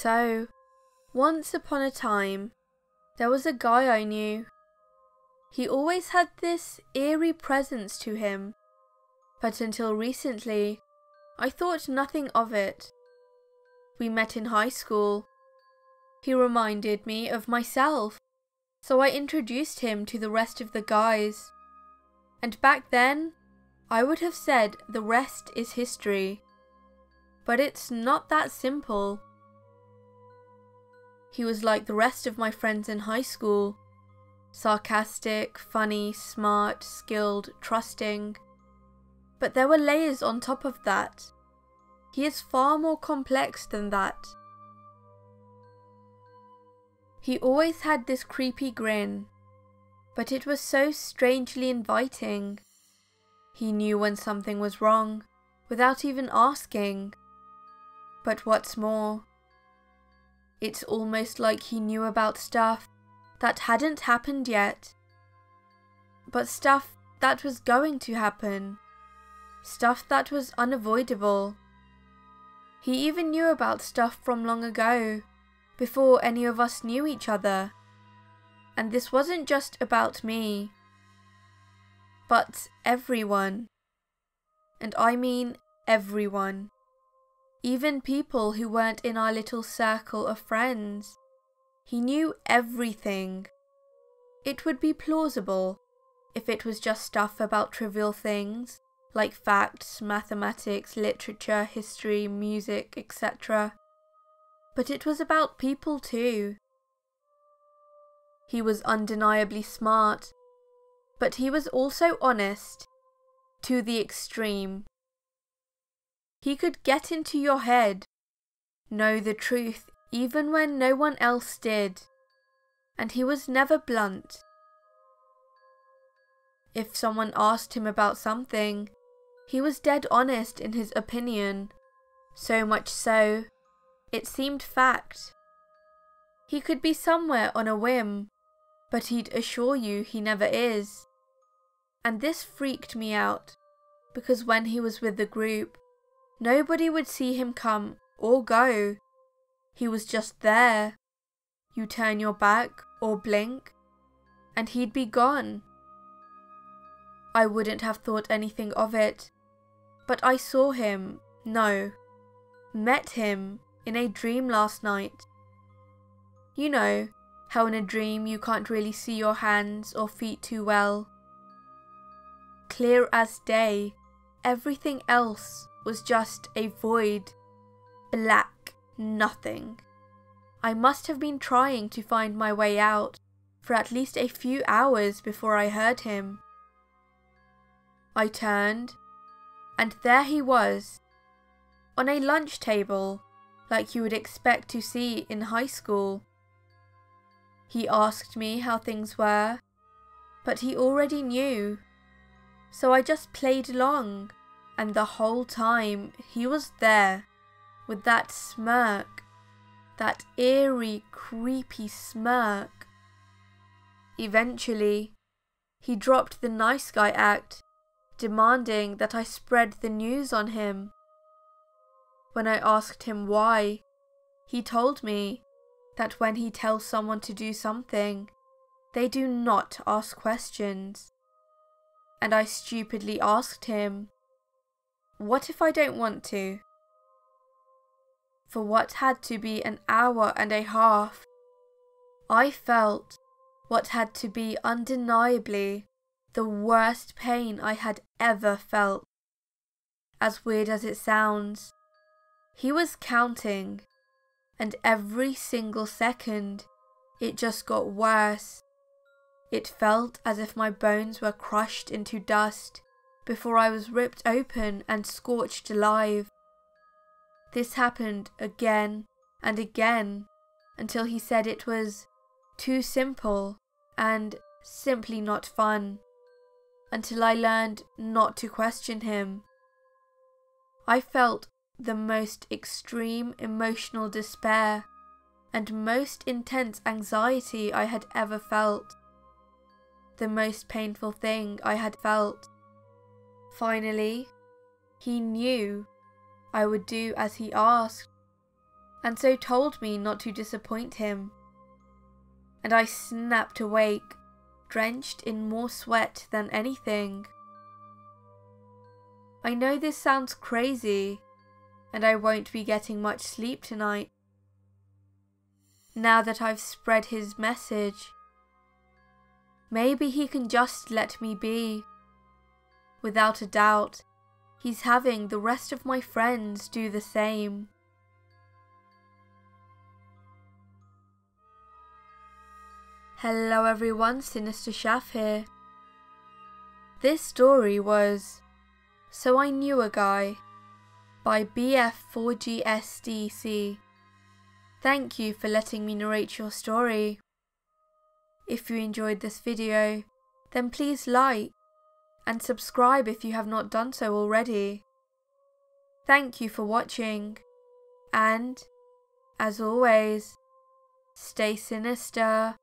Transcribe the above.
So, once upon a time, there was a guy I knew. He always had this eerie presence to him, but until recently, I thought nothing of it. We met in high school. He reminded me of myself, so I introduced him to the rest of the guys. And back then, I would have said the rest is history. But it's not that simple. He was like the rest of my friends in high school. Sarcastic, funny, smart, skilled, trusting. But there were layers on top of that. He is far more complex than that. He always had this creepy grin, but it was so strangely inviting. He knew when something was wrong, without even asking. But what's more, it's almost like he knew about stuff that hadn't happened yet, but stuff that was going to happen, stuff that was unavoidable. He even knew about stuff from long ago, before any of us knew each other. And this wasn't just about me, but everyone. And I mean everyone. Even people who weren't in our little circle of friends. He knew everything. It would be plausible if it was just stuff about trivial things, like facts, mathematics, literature, history, music, etc. But it was about people too. He was undeniably smart, but he was also honest, to the extreme. He could get into your head, know the truth even when no one else did, and he was never blunt. If someone asked him about something, he was dead honest in his opinion, so much so, it seemed fact. He could be somewhere on a whim, but he'd assure you he never is. And this freaked me out, because when he was with the group, nobody would see him come or go. He was just there. You turn your back or blink, and he'd be gone. I wouldn't have thought anything of it, but I saw him, met him in a dream last night. You know, how in a dream you can't really see your hands or feet too well. Clear as day, everything else was just a void. Black nothing. I must have been trying to find my way out for at least a few hours before I heard him. I turned, and there he was, on a lunch table, like you would expect to see in high school. He asked me how things were, but he already knew, so I just played along, and the whole time he was there, with that smirk, that eerie, creepy smirk. Eventually, he dropped the nice guy act, demanding that I spread the news on him. When I asked him why, he told me that when he tells someone to do something, they do not ask questions. And I stupidly asked him, what if I don't want to? For what had to be an hour and a half, I felt what had to be undeniably the worst pain I had ever felt. As weird as it sounds, he was counting, and every single second it just got worse. It felt as if my bones were crushed into dust before I was ripped open and scorched alive. This happened again and again until he said it was too simple and simply not fun, until I learned not to question him. I felt the most extreme emotional despair and most intense anxiety I had ever felt. The most painful thing I had felt. Finally, he knew I would do as he asked. and so told me not to disappoint him. And I snapped awake, drenched in more sweat than anything. I know this sounds crazy, and I won't be getting much sleep tonight. Now that I've spread his message, maybe he can just let me be. Without a doubt, he's having the rest of my friends do the same. Hello everyone, SinisterShaf here. This story was So I Knew a Guy by BF4GSDC. Thank you for letting me narrate your story. If you enjoyed this video, then please like and subscribe if you have not done so already. Thank you for watching, and, as always, stay sinister.